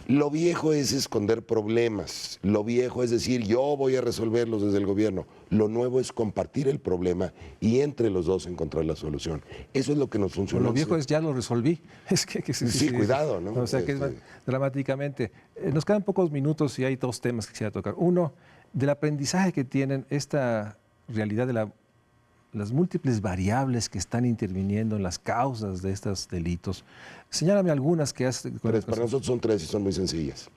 Lo viejo es esconder problemas, lo viejo es decir, yo voy a resolverlos desde el gobierno. Lo nuevo es compartir el problema y entre los dos encontrar la solución. Eso es lo que nos funciona. Lo viejo es ya lo resolví. Es que sí, cuidado, ¿no? O sea, que es dramáticamente. Nos quedan pocos minutos y hay dos temas que quisiera tocar. Uno, del aprendizaje que tienen esta realidad de las múltiples variables que están interviniendo en las causas de estos delitos. Señálame algunas que has... Para nosotros son tres y son muy sencillas.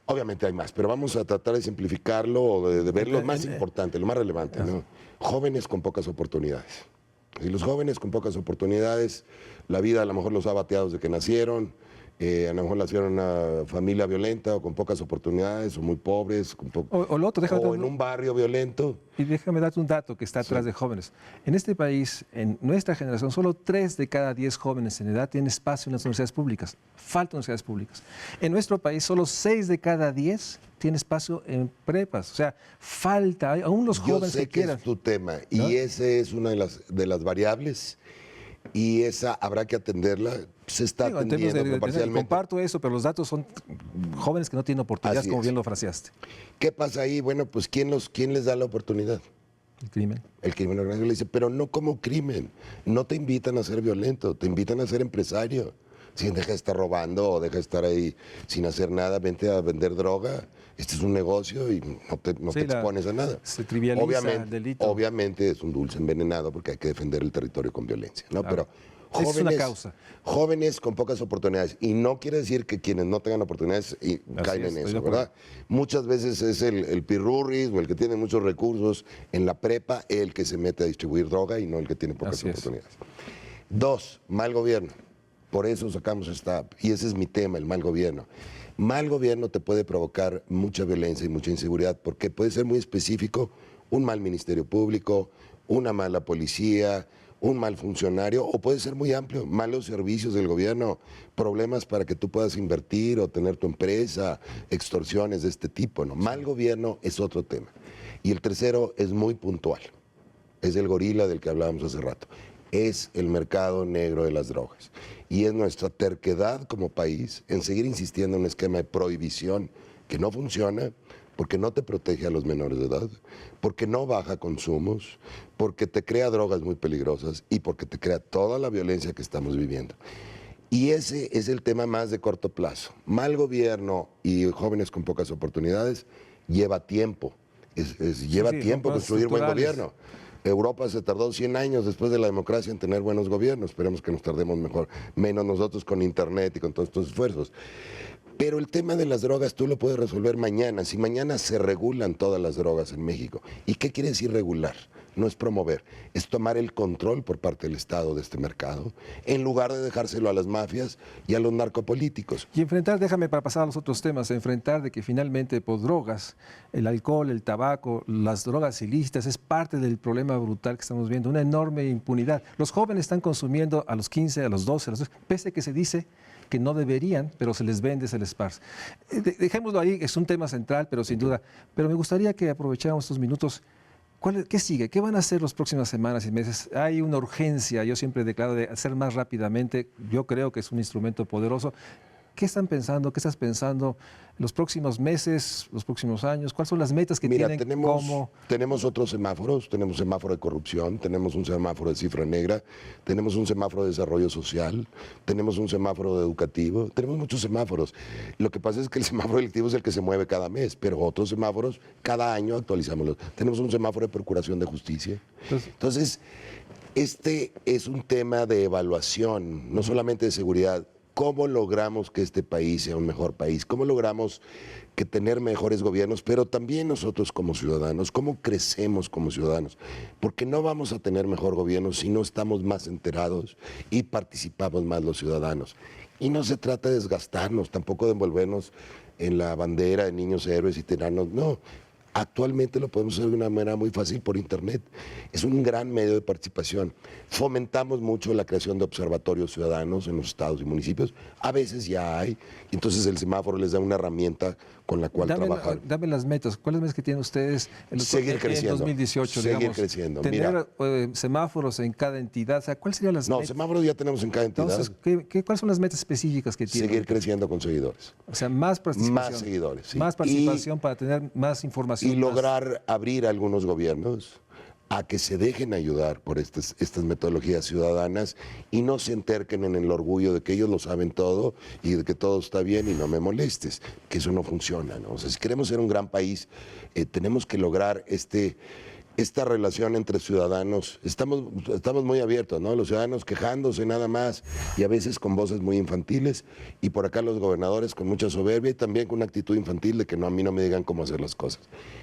Obviamente hay más, pero vamos a tratar de simplificarlo o de ver lo más importante, lo más relevante, ¿no? Jóvenes con pocas oportunidades. Y los jóvenes con pocas oportunidades, la vida a lo mejor los ha bateado desde que nacieron, a lo mejor nacieron en una familia violenta o con pocas oportunidades o muy pobres, o en un barrio violento. Y déjame darte un dato que está atrás de jóvenes. En este país, en nuestra generación, solo 3 de cada 10 jóvenes en edad tienen espacio en las universidades públicas. Faltan universidades públicas. En nuestro país, solo 6 de cada 10 tienen espacio en prepas. O sea, falta, aún los jóvenes que quieran. Yo sé que es tu tema, ¿no? Y esa es una de las variables. Y esa habrá que atenderla, se está atendiendo parcialmente. Comparto eso, pero los datos son jóvenes que no tienen oportunidades, como bien lo fraseaste. ¿Qué pasa ahí? Bueno, pues ¿quién les da la oportunidad? El crimen. El crimen organizado le dice, pero no como crimen, no te invitan a ser violento, te invitan a ser empresario. Si deja de estar robando o deja de estar ahí sin hacer nada, vente a vender droga. Este es un negocio y no te expones a nada. Se trivializa el delito. Obviamente es un dulce envenenado porque hay que defender el territorio con violencia, ¿no? Pero jóvenes, es una causa. Jóvenes con pocas oportunidades. Y no quiere decir que quienes no tengan oportunidades caen en eso, ¿verdad? Muchas veces es el pirurris o el que tiene muchos recursos en la prepa el que se mete a distribuir droga y no el que tiene pocas oportunidades. 2, mal gobierno. Por eso sacamos y ese es mi tema, el mal gobierno. Mal gobierno te puede provocar mucha violencia y mucha inseguridad, porque puede ser muy específico, un mal ministerio público, una mala policía, un mal funcionario, o puede ser muy amplio, malos servicios del gobierno, problemas para que tú puedas invertir o tener tu empresa, extorsiones de este tipo, ¿no? Mal gobierno es otro tema. Y el tercero es muy puntual, es el gorila del que hablábamos hace rato. Es el mercado negro de las drogas. Y es nuestra terquedad como país en seguir insistiendo en un esquema de prohibición que no funciona porque no te protege a los menores de edad, porque no baja consumos, porque te crea drogas muy peligrosas y porque te crea toda la violencia que estamos viviendo. Y ese es el tema más de corto plazo. Mal gobierno y jóvenes con pocas oportunidades lleva tiempo. Lleva tiempo construir buen gobierno. Europa se tardó 100 años después de la democracia en tener buenos gobiernos. Esperemos que nos tardemos menos nosotros con internet y con todos estos esfuerzos. Pero el tema de las drogas tú lo puedes resolver mañana. Si mañana se regulan todas las drogas en México. ¿Y qué quiere decir regular? No es promover, es tomar el control por parte del Estado de este mercado, en lugar de dejárselo a las mafias y a los narcopolíticos. Y enfrentar, déjame para pasar a los otros temas, enfrentar de que finalmente por drogas, el alcohol, el tabaco, las drogas ilícitas es parte del problema brutal que estamos viendo, una enorme impunidad. Los jóvenes están consumiendo a los 15, a los 12, a los 12, pese a que se dice que no deberían, pero se les vende, se les esparce. Dejémoslo ahí, es un tema central, pero sin duda. Pero me gustaría que aprovecháramos estos minutos. ¿Qué sigue? ¿Qué van a hacer las próximas semanas y meses? Hay una urgencia, yo siempre declaro, de hacer más rápidamente. Yo creo que es un instrumento poderoso. ¿Qué están pensando? ¿Qué estás pensando los próximos meses, los próximos años? ¿Cuáles son las metas que tienen? Tenemos otros semáforos. Tenemos semáforo de corrupción, tenemos un semáforo de cifra negra, tenemos un semáforo de desarrollo social, tenemos un semáforo educativo, tenemos muchos semáforos. Lo que pasa es que el semáforo delictivo es el que se mueve cada mes, pero otros semáforos cada año actualizamos. Tenemos un semáforo de procuración de justicia. Entonces, este es un tema de evaluación, no solamente de seguridad. ¿Cómo logramos que este país sea un mejor país? ¿Cómo logramos que tener mejores gobiernos? Pero también nosotros como ciudadanos, ¿cómo crecemos como ciudadanos? Porque no vamos a tener mejor gobierno si no estamos más enterados y participamos más los ciudadanos. Y no se trata de desgastarnos, tampoco de envolvernos en la bandera de niños héroes y tiranos, no. Actualmente lo podemos hacer de una manera muy fácil por internet. Es un gran medio de participación. Fomentamos mucho la creación de observatorios ciudadanos en los estados y municipios. A veces ya hay. Entonces el semáforo les da una herramienta con la cual trabajar. Dame las metas. ¿Cuáles metas que tienen ustedes seguir creciendo, en 2018? Seguir digamos, creciendo. Tener semáforos en cada entidad. O sea, ¿cuáles serían las metas? No, semáforos ya tenemos en cada entidad. Entonces, ¿cuáles son las metas específicas que tienen? Seguir creciendo con seguidores. O sea, más participación. Más seguidores, sí. Más participación para tener más información. Y lograr abrir a algunos gobiernos a que se dejen ayudar por estas metodologías ciudadanas y no se enterquen en el orgullo de que ellos lo saben todo y de que todo está bien y no me molestes, que eso no funciona, ¿no? O sea, si queremos ser un gran país, tenemos que lograr esta relación entre ciudadanos. Estamos muy abiertos, ¿no? Los ciudadanos quejándose nada más y a veces con voces muy infantiles, y por acá los gobernadores con mucha soberbia y también con una actitud infantil de que a mí no me digan cómo hacer las cosas.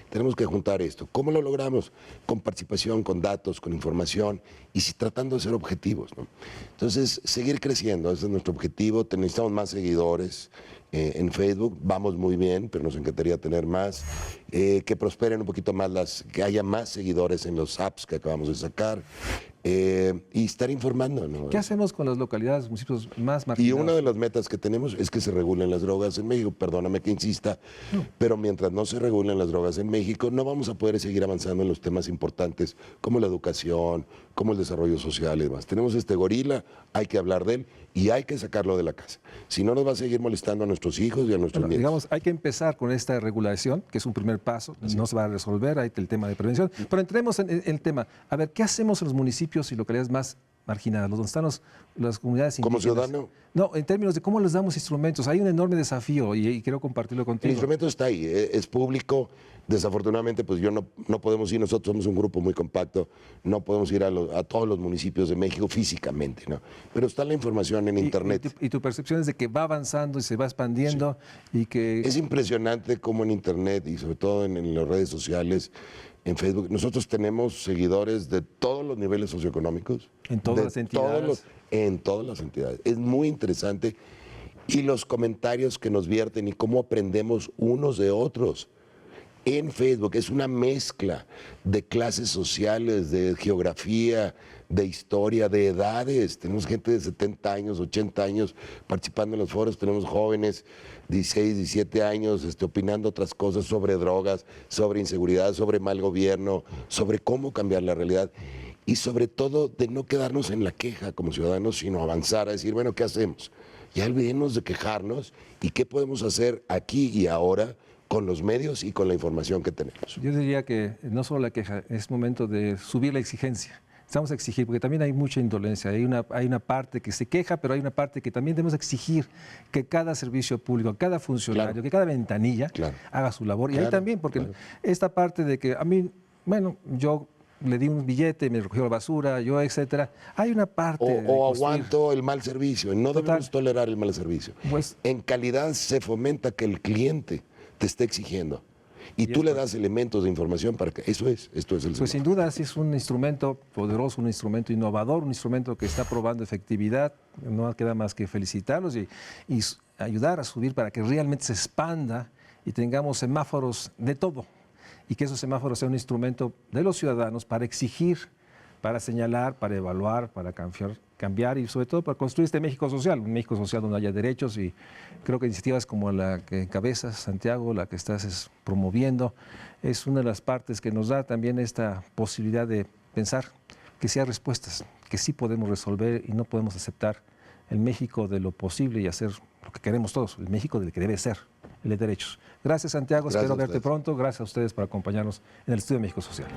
Tenemos que juntar esto. ¿Cómo lo logramos? Con participación, con datos, con información y tratando de ser objetivos, ¿no? Entonces, seguir creciendo, ese es nuestro objetivo. Necesitamos más seguidores. En Facebook vamos muy bien, pero nos encantaría tener más, que prosperen un poquito más, que haya más seguidores en los apps que acabamos de sacar, y estar informando, ¿no? ¿Qué hacemos con las localidades, municipios más marginados? Y una de las metas que tenemos es que se regulen las drogas en México. Perdóname que insista, pero mientras no se regulen las drogas en México, no vamos a poder seguir avanzando en los temas importantes como la educación, como el desarrollo social y demás. Tenemos este gorila, hay que hablar de él y hay que sacarlo de la casa. Si no, nos va a seguir molestando a nuestros hijos y a nuestros nietos. Digamos, hay que empezar con esta regulación, que es un primer paso. Sí. No se va a resolver, hay el tema de prevención. Pero entremos en el tema. A ver, ¿qué hacemos en los municipios y localidades más marginadas, donde están las comunidades indígenas? ¿Como ciudadano? No, en términos de cómo les damos instrumentos. Hay un enorme desafío y quiero compartirlo contigo. El instrumento está ahí, es público. Desafortunadamente, pues no podemos ir, nosotros somos un grupo muy compacto, no podemos ir a todos los municipios de México físicamente, ¿no? Pero está la información en internet. Y tu percepción es de que va avanzando y se va expandiendo, sí. Y que... Es impresionante cómo en internet y sobre todo en las redes sociales, en Facebook, nosotros tenemos seguidores de todos los niveles socioeconómicos. En todas las entidades. En todas las entidades. Es muy interesante. Y los comentarios que nos vierten y cómo aprendemos unos de otros. En Facebook es una mezcla de clases sociales, de geografía, de historia, de edades. Tenemos gente de 70 años, 80 años participando en los foros, tenemos jóvenes 16, 17 años opinando otras cosas sobre drogas, sobre inseguridad, sobre mal gobierno, sobre cómo cambiar la realidad y sobre todo de no quedarnos en la queja como ciudadanos, sino avanzar a decir, bueno, ¿qué hacemos? Ya olvidemos de quejarnos y qué podemos hacer aquí y ahora con los medios y con la información que tenemos. Yo diría que no solo la queja, es momento de subir la exigencia. Estamos a exigir, porque también hay mucha indolencia, hay una parte que se queja, pero hay una parte que también debemos exigir que cada servicio público, cada funcionario, claro, que cada ventanilla, claro, haga su labor. Y ahí también, porque esta parte de que a mí, bueno, yo le di un billete, me recogió la basura, yo, etcétera. Hay una parte de O construir. aguanto el mal servicio. Y no Total. debemos tolerar el mal servicio. Pues- en calidad se fomenta que el cliente te esté exigiendo. Y tú es le das elementos de información para que... esto es el Pues semáforo. sin duda sí es un instrumento poderoso, un instrumento innovador, un instrumento que está probando efectividad. No queda más que felicitarlos y ayudar a subir para que realmente se expanda y tengamos semáforos de todo. Y que esos semáforos sean un instrumento de los ciudadanos para exigir, para señalar, para evaluar, para cambiar y sobre todo para construir este México social, un México social donde haya derechos, y creo que iniciativas como la que encabezas, Santiago, la que estás promoviendo, es una de las partes que nos da también esta posibilidad de pensar que sí hay respuestas, que sí podemos resolver y no podemos aceptar el México de lo posible y hacer lo que queremos todos, el México del que debe ser, el de derechos. Gracias, Santiago, Gracias espero a verte ustedes. pronto, gracias a ustedes por acompañarnos en el Estudio de México Social.